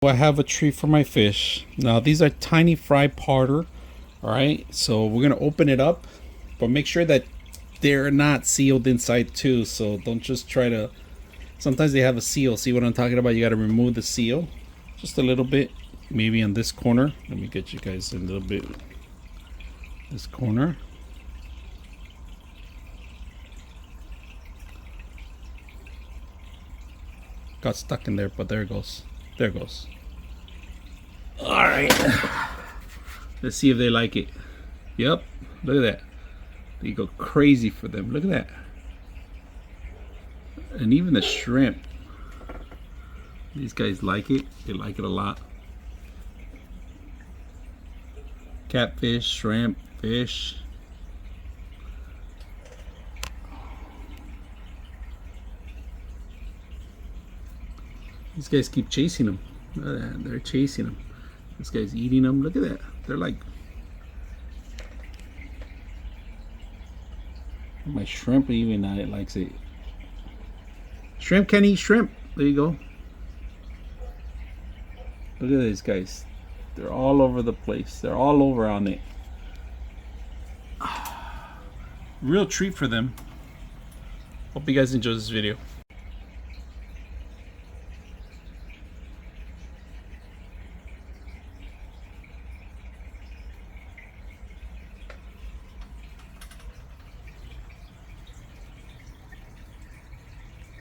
I have a treat for my fish. Now these are tiny fry parter. Alright, so we're gonna open it up, but make sure that they're not sealed inside too, so don't just try to, sometimes they have a seal. See what I'm talking about? You gotta remove the seal just a little bit, maybe on this corner. Let me get you guys a little bit this corner. Got stuck in there, but there it goes. There it goes. All right. Let's see if they like it. Yep. Look at that. They go crazy for them. Look at that. And even the shrimp. These guys like it. They like it a lot. Catfish, shrimp, fish. These guys keep chasing them. They're chasing them. This guy's eating them. Look at that. They're like... My shrimp even likes it. Shrimp can eat shrimp. There you go. Look at these guys. They're all over the place. They're all over on it. Real treat for them. Hope you guys enjoyed this video.